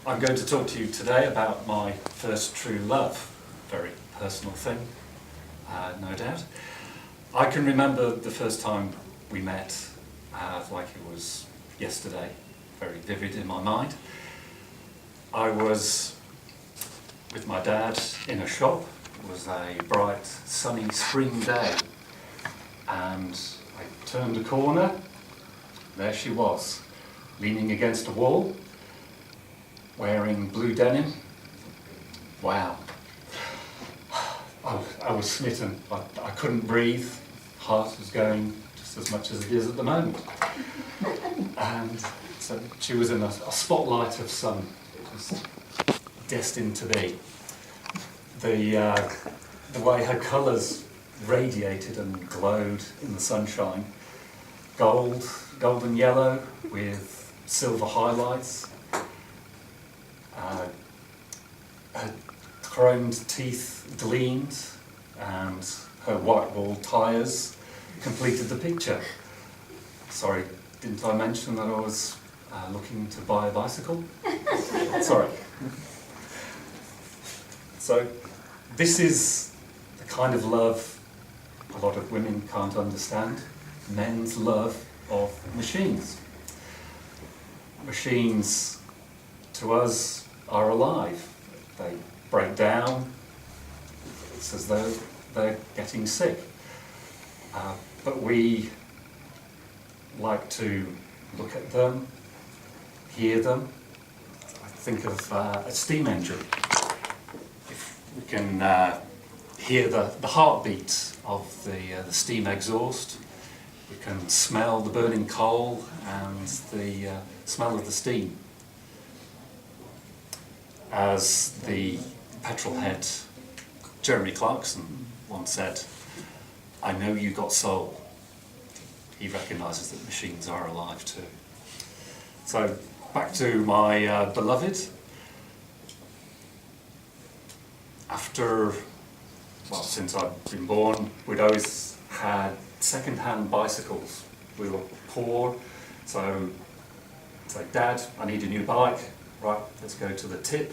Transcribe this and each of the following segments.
I'm going to talk to you today about my first true love. Very personal thing, no doubt. I can remember the first time we met like it was yesterday, very vivid in my mind. I was with my dad in a shop. It was a bright, sunny spring day, and I turned a corner. There she was, leaning against a wall, wearing blue denim. Wow. I was smitten. I couldn't breathe. Heart was going just as much as it is at the moment. And so she was in a spotlight of sun. It was destined to be. The way her colours radiated and glowed in the sunshine. Golden yellow with silver highlights. Her chromed teeth gleamed, and her white wall tyres completed the picture. Sorry, didn't I mention that I was looking to buy a bicycle? Sorry. So, this is the kind of love a lot of women can't understand. Men's love of machines. Machines, to us, are alive. They break down. It's as though they're getting sick. But we like to look at them, hear them. I think of a steam engine. If we can hear the heartbeat of the steam exhaust, we can smell the burning coal and the smell of the steam. As the petrol head Jeremy Clarkson once said, "I know you got soul." He recognises that machines are alive too. So back to my beloved. Since I've been born, we'd always had second-hand bicycles. We were poor, so it's like, "Dad, I need a new bike." "Right, let's go to the tip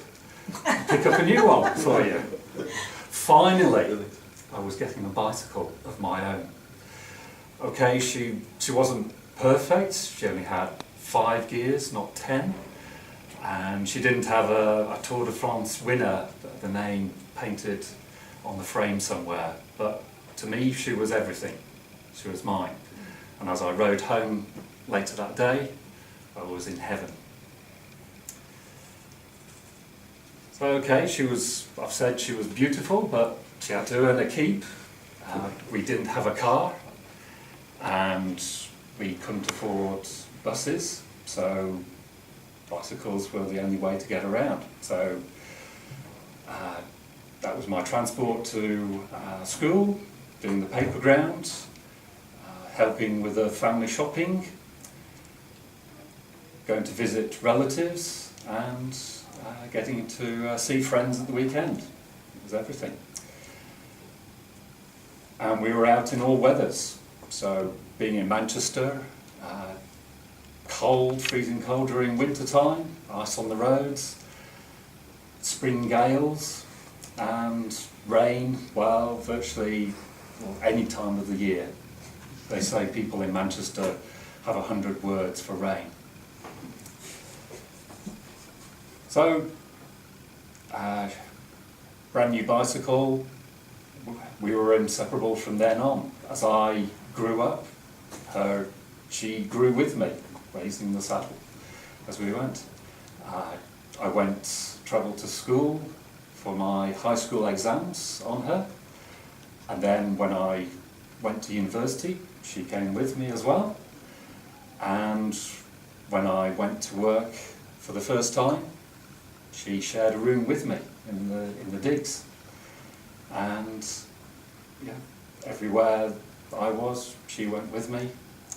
and pick up a new one for you." Finally, I was getting a bicycle of my own. Okay, she wasn't perfect. She only had 5 gears, not 10. And she didn't have a Tour de France winner, the name painted on the frame somewhere. But to me, she was everything. She was mine. And as I rode home later that day, I was in heaven. So okay, I've said she was beautiful, but she had to earn a keep. We didn't have a car, and we couldn't afford buses, so bicycles were the only way to get around. So that was my transport to school, doing the paper ground, helping with the family shopping, going to visit relatives, and getting to see friends at the weekend. It was everything. And we were out in all weathers. So being in Manchester, cold, freezing cold during winter time, ice on the roads, spring gales, and rain, virtually any time of the year. They say people in Manchester have 100 words for rain. So, brand new bicycle. We were inseparable from then on. As I grew up, she grew with me, raising the saddle as we went. I travelled to school for my high school exams on her, and then when I went to university, she came with me as well. And when I went to work for the first time, she shared a room with me in the digs. And yeah, everywhere I was, she went with me.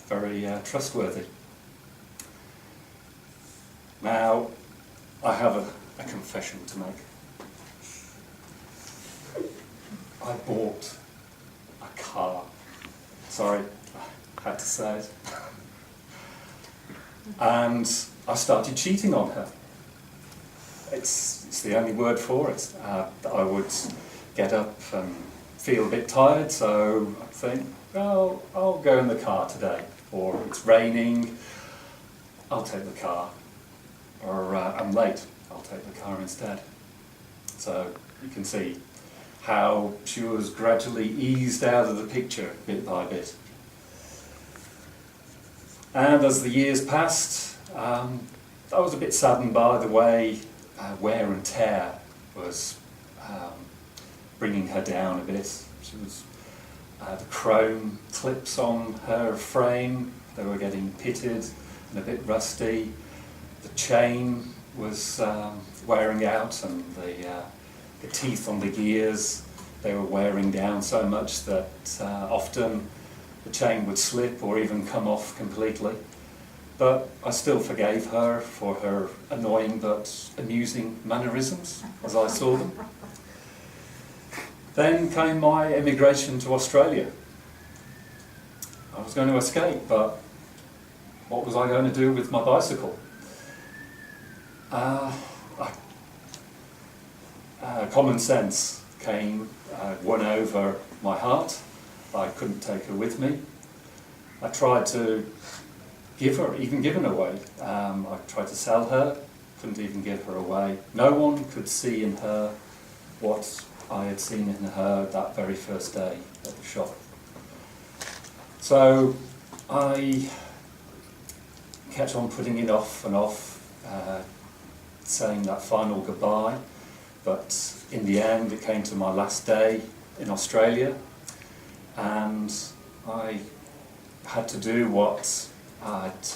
Very trustworthy. Now, I have a confession to make. I bought a car. Sorry, I had to say it. And I started cheating on her. it's the only word for it. I would get up and feel a bit tired, so I'd think, well, I'll go in the car today. Or it's raining, I'll take the car. Or I'm late, I'll take the car instead. So you can see how she was gradually eased out of the picture bit by bit. And as the years passed, I was a bit saddened by the way wear and tear was bringing her down a bit. She was the chrome clips on her frame, they were getting pitted and a bit rusty. The chain was wearing out, and the teeth on the gears, they were wearing down so much that often the chain would slip or even come off completely. But I still forgave her for her annoying but amusing mannerisms as I saw them. Then came my emigration to Australia. I was going to escape, but what was I going to do with my bicycle? Common sense won over my heart. I couldn't take her with me. I tried to even give her away. I tried to sell her, couldn't even give her away. No one could see in her what I had seen in her that very first day at the shop. So I kept on putting it off and off, saying that final goodbye, but in the end it came to my last day in Australia, and I had to do what I'd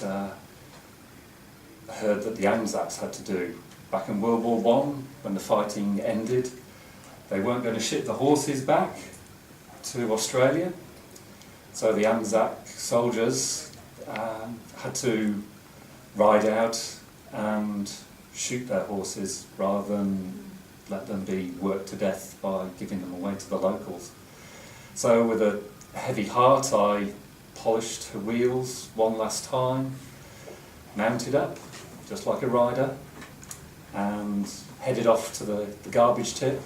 heard that the Anzacs had to do. Back in World War I, when the fighting ended, they weren't going to ship the horses back to Australia, so the Anzac soldiers had to ride out and shoot their horses rather than let them be worked to death by giving them away to the locals. So with a heavy heart I polished her wheels one last time, mounted up just like a rider, and headed off to the garbage tip,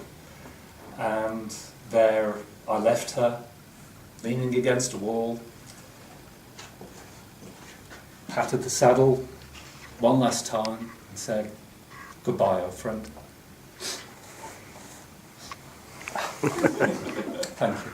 and there I left her leaning against a wall, patted the saddle one last time and said, "Goodbye, old friend." Thank you.